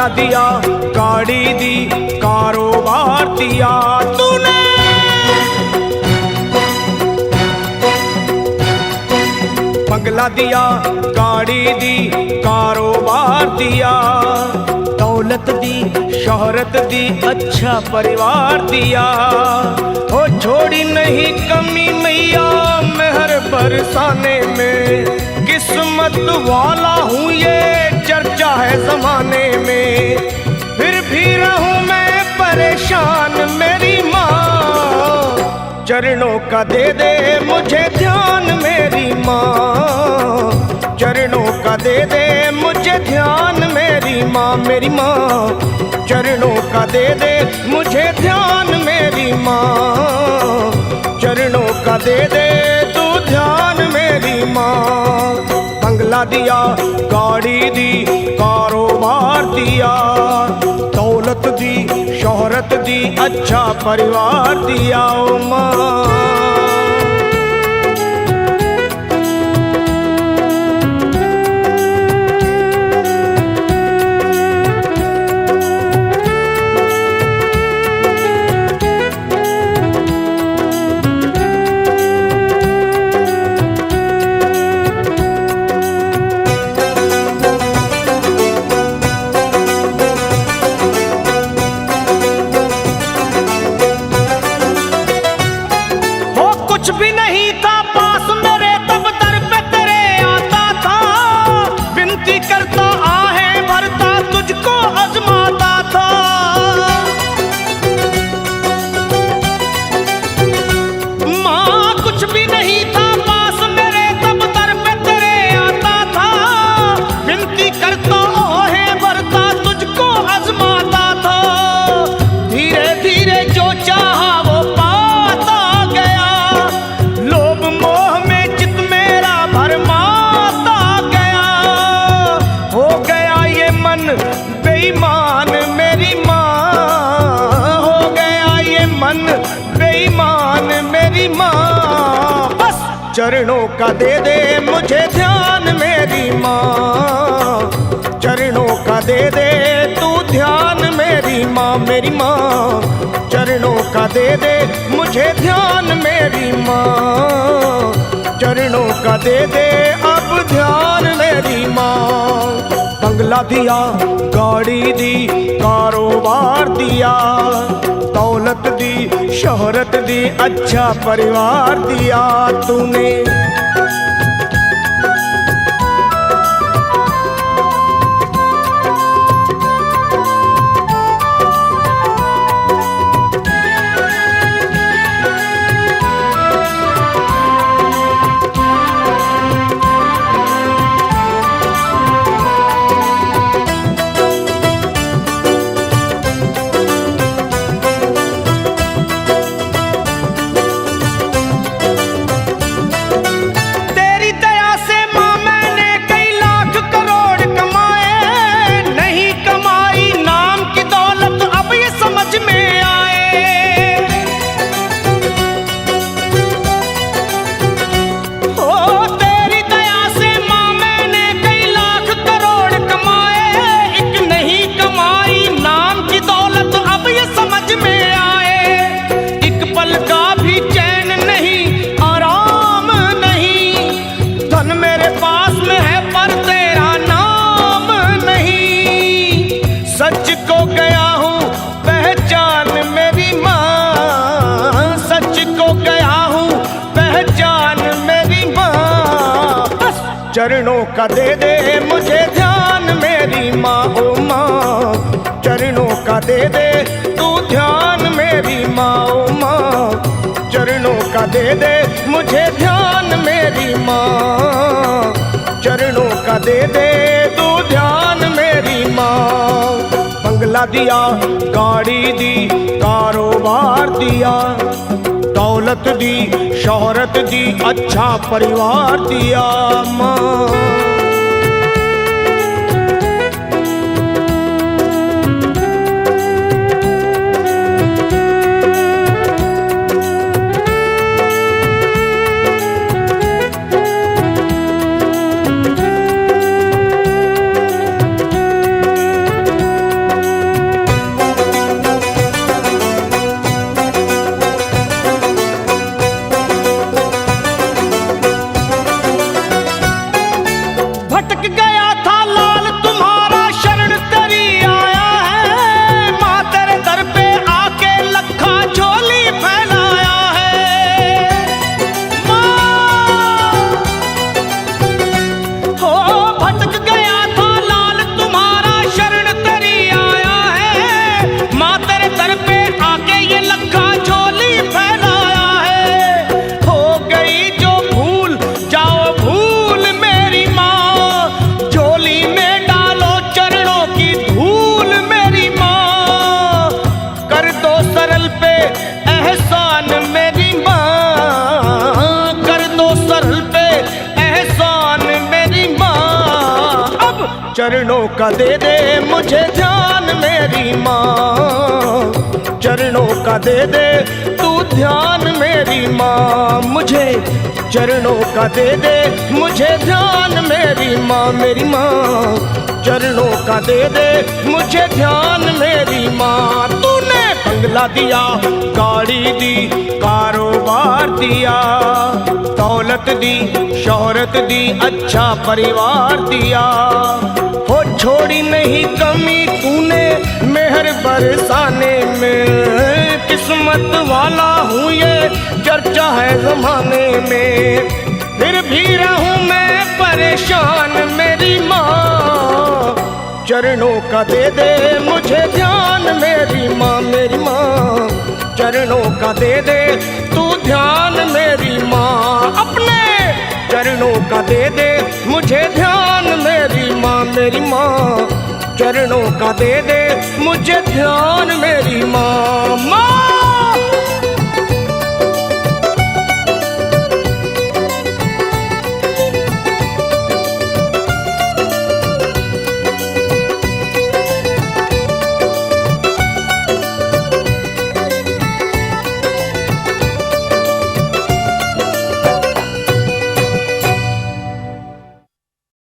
बंगला दिया, गाड़ी दी, कारोबार दिया तूने। बंगला दिया, गाड़ी दी, कारोबार दिया, दौलत दी, शोहरत दी, अच्छा परिवार दिया। ओ छोड़ी नहीं कमी मैया मेहर बरसाने में, किस्मत वाला हूँ ये चर्चा है जमाने में। फिर भी रहूं मैं परेशान मेरी माँ, चरणों का दे दे मुझे ध्यान मेरी माँ, चरणों का दे दे मुझे ध्यान मेरी माँ। मेरी माँ चरणों का दे दे मुझे ध्यान मेरी माँ, चरणों का दे दे तू ध्यान मेरी माँ। बंगला दिया, गाड़ी दी, कारोबार दिया, दौलत दी, शोहरत दी, अच्छा परिवार दिया ओ माँ। कुछ भी नहीं था पास मेरे तब दर पे तेरे आता था, विनती करता आहें भरता तुझको आजमाता था। माँ कुछ भी नहीं था पास मेरे तब दर पे तेरे आता था, विनती करता आहें भरता तुझको आजमाता था। धीरे धीरे जो चाहा वो पाता गया, लोभ मोह में चित मेरा भरमाता गया। हो गया ये मन बेईमान मेरी माँ, हो गया ये मन बेईमान मेरी माँ। बस चरणों का दे दे मुझे ध्यान मेरी माँ, चरणों का दे दे तू ध्यान मेरी माँ। मेरी माँ चरणों का दे दे मुझे ध्यान मेरी माँ, चरणों का दे दे अब ध्यान मेरी माँ। बंगला दिया, गाड़ी दी, कारोबार दिया, दौलत दी, शोहरत दी, अच्छा परिवार दिया तूने। सच को गया हूँ पहचान मेरी माँ, सच को गया हूँ पहचान मेरी माँ। बस चरणों का दे दे मुझे ध्यान मेरी माँ, ओ माँ चरणों का दे दे तू ध्यान मेरी माँ, ओ माँ चरणों का दे दे मुझे ध्यान मेरी माँ, चरणों का दे दे तू ध्यान मेरी माँ। बंगला दिया, गाड़ी दी, कारोबार दिया, दौलत दी, शोहरत दी, अच्छा परिवार दिया माँ। सरल पे एहसान मेरी माँ, कर दो सरल पे एहसान मेरी माँ। अब चरणों का दे दे मुझे ध्यान मेरी माँ, चरणों का दे दे तू ध्यान मेरी माँ। मुझे चरणों का दे दे मुझे ध्यान मेरी माँ, मेरी माँ। चरणों का दे दे मुझे ध्यान मेरी माँ। तूने बंगला दिया, गाड़ी दी, कारोबार दिया, दौलत दी, शोहरत दी, अच्छा परिवार दिया। हो छोड़ी नहीं कमी तूने मेहर बरसाने में, किस्मत वाला हूँ ये चर्चा है जमाने में। फिर भी रहूं मैं परेशान मेरी माँ, चरणों का दे दे मुझे ध्यान मेरी माँ, मेरी माँ। चरणों का दे दे तू ध्यान मेरी माँ, अपने चरणों का दे दे मुझे ध्यान मेरी माँ, मेरी माँ। चरणों का दे दे मुझे ध्यान मेरी माँ, माँ।